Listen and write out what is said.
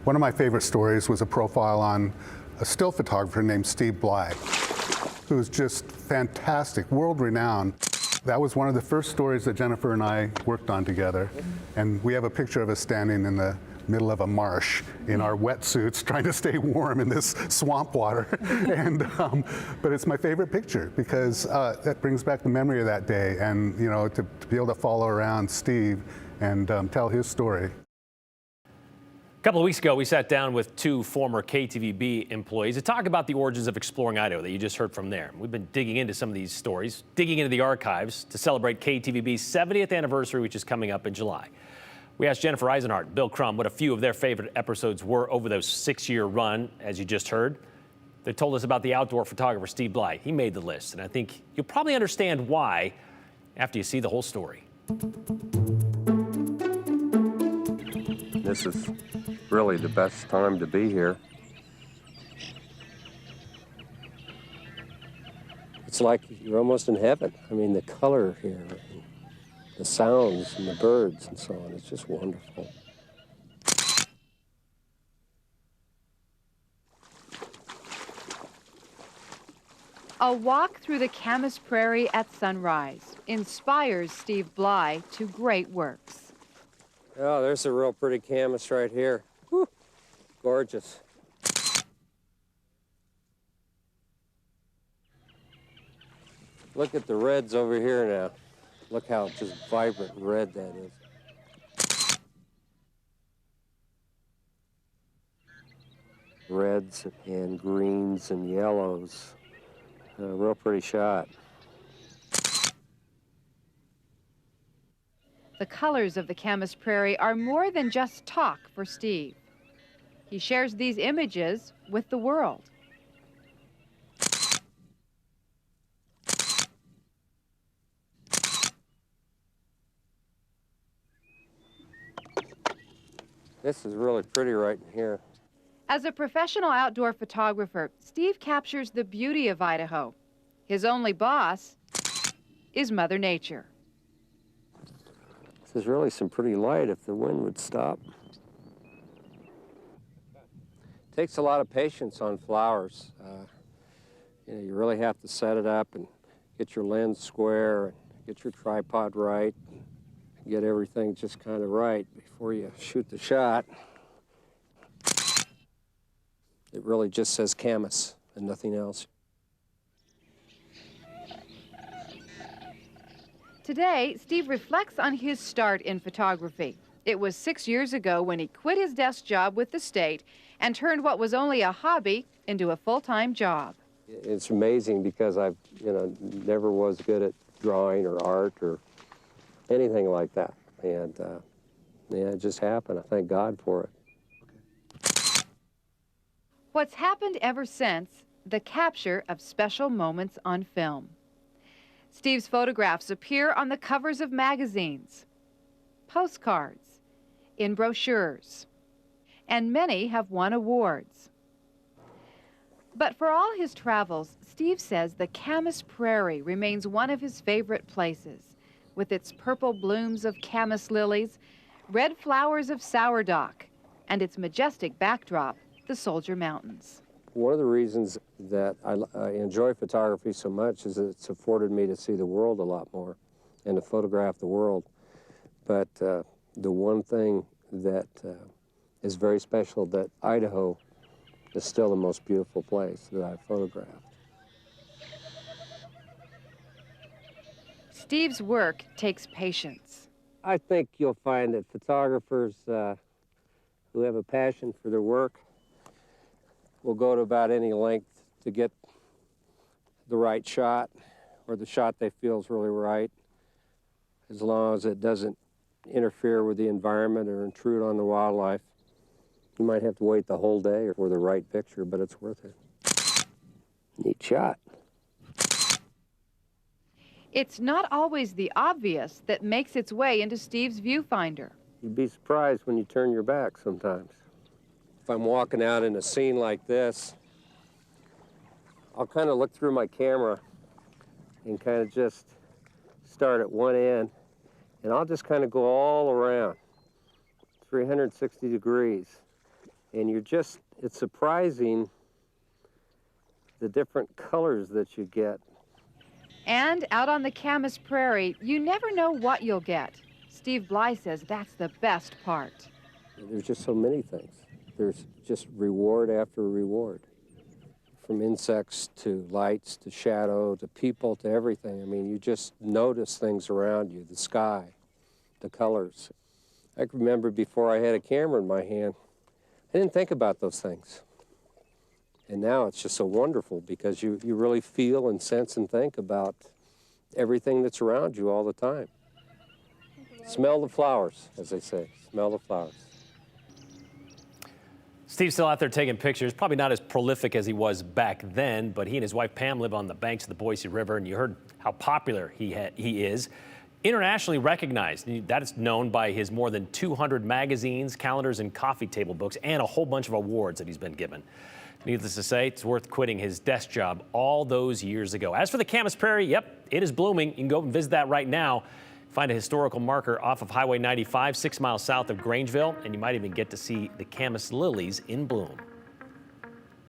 One of my favorite stories was a profile on a still photographer named Steve Bly, who's just fantastic, world-renowned. That was one of the first stories that Jennifer and I worked on together. And we have a picture of us standing in the middle of a marsh in our wetsuits trying to stay warm in this swamp water. But it's my favorite picture because that brings back the memory of that day, and to be able to follow around Steve and tell his story. A couple of weeks ago, we sat down with two former KTVB employees to talk about the origins of Exploring Idaho that you just heard from there. We've been digging into some of these stories, digging into the archives to celebrate KTVB's 70th anniversary, which is coming up in July. We asked Jennifer Eisenhart, Bill Crum, what a few of their favorite episodes were over those 6-year run, as you just heard. They told us about the outdoor photographer Steve Bly. He made the list, and I think you'll probably understand why after you see the whole story. This is really the best time to be here. It's like you're almost in heaven. I mean, the color here, and the sounds and the birds and so on, it's just wonderful. A walk through the Camas Prairie at sunrise inspires Steve Bly to great works. Oh, there's a real pretty Camas right here. Whew, gorgeous. Look at the reds over here now. Look how just vibrant red that is. Reds and greens and yellows. Real pretty shot. The colors of the Camas Prairie are more than just talk for Steve. He shares these images with the world. This is really pretty right in here. As a professional outdoor photographer, Steve captures the beauty of Idaho. His only boss is Mother Nature. This is really some pretty light if the wind would stop. Takes a lot of patience on flowers. You really have to set it up and get your lens square and get your tripod right, and get everything just kind of right before you shoot the shot. It really just says Camas and nothing else. Today, Steve reflects on his start in photography. It was 6 years ago when he quit his desk job with the state and turned what was only a hobby into a full-time job. It's amazing because I've, never was good at drawing or art or anything like that. And it just happened. I thank God for it. What's happened ever since, the capture of special moments on film. Steve's photographs appear on the covers of magazines, postcards, in brochures, and many have won awards. But for all his travels, Steve says the Camas Prairie remains one of his favorite places, with its purple blooms of camas lilies, red flowers of sourdock, and its majestic backdrop, the Soldier Mountains. One of the reasons that I enjoy photography so much is that it's afforded me to see the world a lot more and to photograph the world. But the one thing that is very special, that Idaho is still the most beautiful place that I've photographed. Steve's work takes patience. I think you'll find that photographers who have a passion for their work will go to about any length to get the right shot or the shot they feel is really right, as long as it doesn't interfere with the environment or intrude on the wildlife. You might have to wait the whole day for the right picture, but it's worth it. Neat shot. It's not always the obvious that makes its way into Steve's viewfinder. You'd be surprised when you turn your back sometimes. If I'm walking out in a scene like this, I'll kind of look through my camera and kind of just start at one end, and I'll just kind of go all around, 360 degrees, And it's surprising the different colors that you get. And out on the Camas Prairie, you never know what you'll get. Steve Bly says that's the best part. There's just so many things. There's just reward after reward. From insects to lights to shadow to people to everything. I mean, you just notice things around you, the sky, the colors. I can remember before I had a camera in my hand, I didn't think about those things. And now it's just so wonderful because you really feel and sense and think about everything that's around you all the time. Smell the flowers, as they say, smell the flowers. Steve's still out there taking pictures, probably not as prolific as he was back then, but he and his wife Pam live on the banks of the Boise River, and you heard how popular he is. Internationally recognized, that is known by his more than 200 magazines, calendars, and coffee table books, and a whole bunch of awards that he's been given. Needless to say, it's worth quitting his desk job all those years ago. As for the Camas Prairie, yep, it is blooming. You can go and visit that right now. Find a historical marker off of Highway 95, 6 miles south of Grangeville, and you might even get to see the Camas lilies in bloom.